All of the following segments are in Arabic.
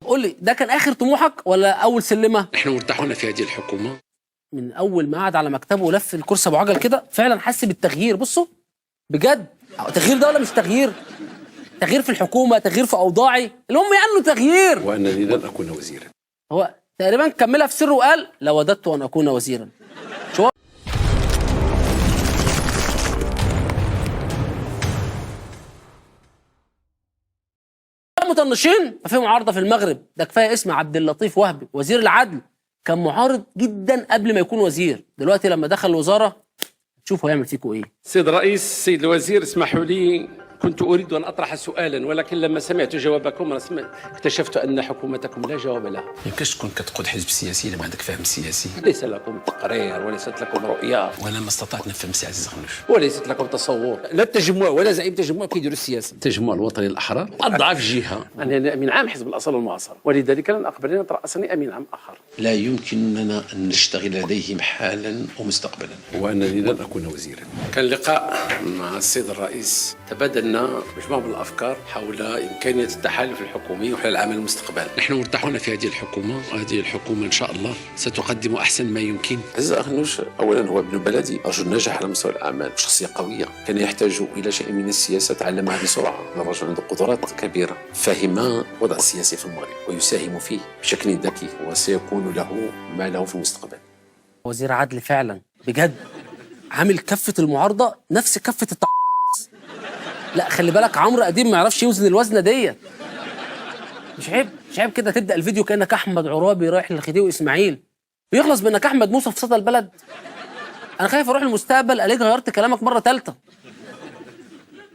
قول لي ده كان اخر طموحك ولا اول سلمه؟ نحن مرتاحون في هذه الحكومه. من اول ما قعد على مكتبه ولف الكرسي ابو عجل كده فعلا حس بالتغيير. بصوا بجد تغيير ده ولا مش تغيير؟ تغيير في الحكومه، تغيير في اوضاعي، المهم يعني انه تغيير. وانني لن اكون وزيرا. هو تقريبا كملها في سره وقال لوددت ان اكون وزيرا. شو مطنشين؟ في معارضه في المغرب، ده كفايه اسم عبد اللطيف وهبي وزير العدل، كان معارض جدا قبل ما يكون وزير، دلوقتي لما دخل الوزاره شوفوا هيعمل فيكم ايه. سيد الرئيس، سيد الوزير، اسمحوا لي، كنت أريد أن أطرح سؤالا ولكن لما سمعت جوابكم اكتشفت أن حكومتكم لا جواب لها. ما يمكنش تكون كتقود حزب سياسي لما عندك فهم سياسي. ليس لكم تقرير وليست لكم رؤية. وأنا ما استطعت نفهم سي عزيز غنوش. وليست لكم تصور. لا التجمع ولا زعيم تجمع كيديروا السياسة. التجمع الوطني الأحرار أضعف جهة. أنا أمين عام حزب الأصل والمعاصر، ولذلك لن أقبل أن يترأسني أمين عام آخر. لا يمكننا أن نشتغل لديهم حالا ومستقبلا. وأنني لن أكون وزيرا. كان لقاء مع السيد الرئيس، تبادلنا مجموعة من الأفكار حول إمكانية التحالف الحكومي وحول العمل المستقبل. نحن مرتاحون في هذه الحكومة، وهذه الحكومة إن شاء الله ستقدم أحسن ما يمكن. عزيز غنوش أولا هو ابن بلدي، رجل ناجح على مستوى الأعمال، شخصية قوية، كان يحتاج إلى شيء من السياسة تعلمها بسرعة. الرجل عنده قدرات كبيرة، فهم وضع السياسي في المغرب ويساهم فيه بشكل ذكي، وسيكون له ما له في المستقبل. وزير عدل فعلا بجد، عامل كفة المعارضة نفس كفة لا خلي بالك عمرو قديم ما يعرفش يوزن الوزنة ديت. مش عيب كده تبدأ الفيديو كأنك أحمد عرابي رايح للخديوي إسماعيل ويخلص بأنك أحمد موسى في صدى البلد. أنا خايف أروح المستقبل ألاقيك غيرت كلامك مرة ثالثة.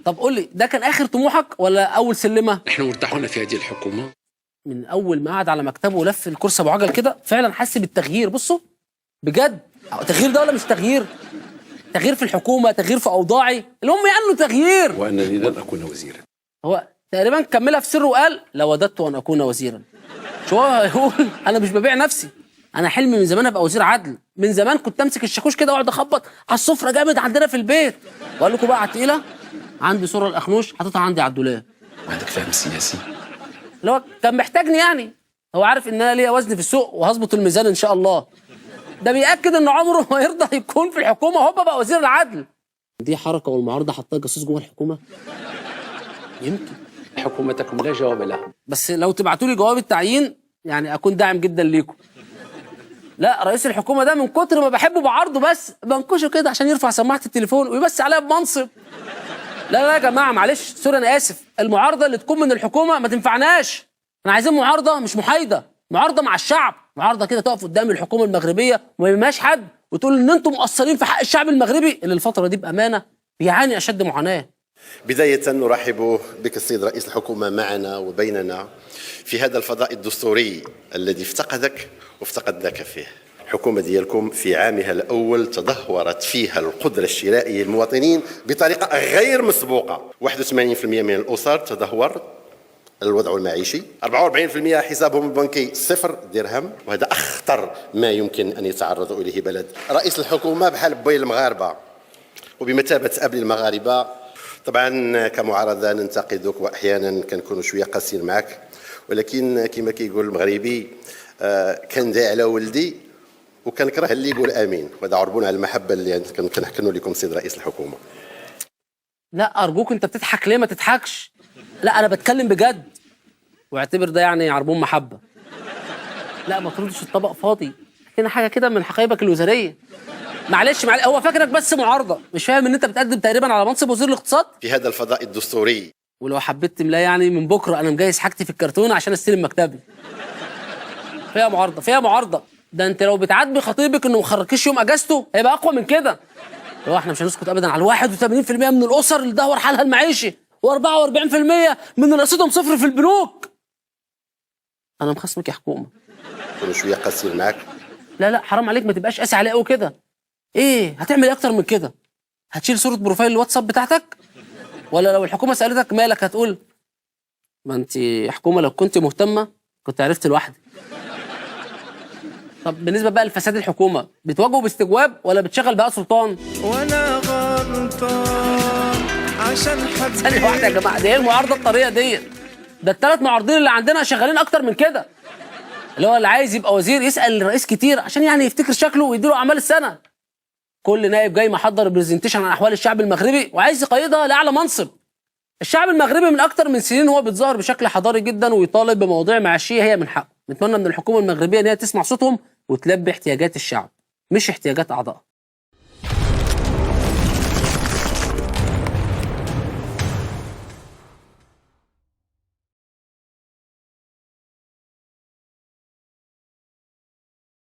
طب قول لي ده كان آخر طموحك ولا أول سلمة؟ نحن مرتاحون في هذه الحكومة. من أول ما قعد على مكتبه ولف الكرسي أبو عجل كده فعلا حس بالتغيير. بصوا بجد تغيير ده ولا مش تغيير؟ تغيير في الحكومه، تغيير في اوضاعي، المهم يعني انه تغيير. وانني لن اكون وزيرا. هو تقريبا كملها في سره وقال لوددت ان اكون وزيرا. شو هو هيقول؟ انا مش ببيع نفسي، انا حلمي من زمان ابقى وزير عدل، من زمان كنت امسك الشاكوش كده واقعد اخبط على السفره جامد عندنا في البيت، واقول لكم بقى على التقيله عندي صوره الاخنوش حاططها عندي على الدولاب. عندك فهم سياسي؟ اللي هو كان محتاجني يعني، هو عارف ان انا ليا وزن في السوق وهظبط الميزان ان شاء الله. ده بيأكد ان عمره ما يرضى يكون في الحكومه هوبا بقى وزير العدل. دي حركه والمعارضه حطها جاسوس جوه الحكومه؟ يمكن. حكومتكم لا جواب لها. بس لو تبعتوا لي جواب التعيين يعني اكون داعم جدا ليكم. لا رئيس الحكومه ده من كتر ما بحبه بعرضه بس بنكشه كده عشان يرفع سماعه التليفون ويبص عليا بمنصب. لا يا جماعه معلش سوري انا اسف، المعارضه اللي تكون من الحكومه ما تنفعناش. احنا عايزين معارضه مش محايده، معارضه مع الشعب، معارضه كده تقف قدام الحكومه المغربيه وما يهمهاش حد وتقول ان انتم مقصرين في حق الشعب المغربي اللي الفتره دي بامانه بيعاني اشد معاناه. بداية نرحب بك السيد رئيس الحكومة معنا وبيننا في هذا الفضاء الدستوري الذي افتقدك وافتقدناك فيه. الحكومة ديالكم في عامها الأول تدهورت فيها القدرة الشرائية للمواطنين بطريقة غير مسبوقة. 81% من الأسر تدهور الوضع المعيشي، 44% حسابهم البنكي 0 درهم، وهذا أخطر ما يمكن أن يتعرض إليه بلد. رئيس الحكومة بحال بوي المغاربة وبمثابة أب المغاربة. طبعا كمعارضة ننتقدك وأحيانا كنكونوا شوية قاسيين معك، ولكن كما كيقول المغربي كان داعي على ولدي وكنكره اللي يقول امين، وهذا عربون على المحبه اللي كنحكنوا لكم سيد رئيس الحكومه. لا ارجوك انت بتضحك ليه؟ ما تضحكش. لا انا بتكلم بجد واعتبر ده يعني عربون محبه. لا ما تردش الطبق فاضي، هنا حاجه كده من حقائبك الوزاريه. معلش هو فاكرك بس معارضه، مش فاهم ان انت بتقدم تقريبا على منصب وزير الاقتصاد في هذا الفضاء الدستوري. ولو حبيت تملاه يعني من بكره انا مجهز حاجتي في الكرتون عشان استلم مكتبي. فيها معارضه فيها معارضه، ده انت لو بتعاتبي خطيبك انه ما خرجكيش يوم اجازته هيبقى اقوى من كده. هو احنا مش هنسكت ابدا على 81% من الاسر اللي دهور حالها المعيشي و44% من اللي رصيدهم صفر في البنوك. انا مخصمك يا حكومه. كنت شويه قاسيين معاك. لا حرام عليك ما تبقاش قاسي عليه قوي كده. ايه هتعمل ايه اكتر من كده؟ هتشيل صوره بروفايل الواتساب بتاعتك؟ ولا لو الحكومه سالتك مالك هتقول ما انت حكومه لو كنت مهتمه كنت عرفت لوحدك. طب بالنسبه بقى لفساد الحكومه بتواجهه باستجواب ولا بتشغل بقى سلطان؟ وانا غلطان عشان حبيت. ثانيه واحده يا جماعه، دي ايه المعارضه الطريقه ديت؟ ده الثلاث معارضين اللي عندنا شغالين اكتر من كده، اللي هو اللي عايز يبقى وزير يسال الرئيس كتير عشان يعني يفتكر شكله ويديله اعمال السنه. كل نائب جاي محضر برزنتيشن عن احوال الشعب المغربي وعايز يقيدها لاعلى منصب. الشعب المغربي من اكتر من سنين هو بيتظاهر بشكل حضاري جدا ويطالب بمواضيع معاشيه هي من حقه. نتمنى من الحكومه المغربيه ان هي تسمع صوتهم وتلبي احتياجات الشعب مش احتياجات اعضائها.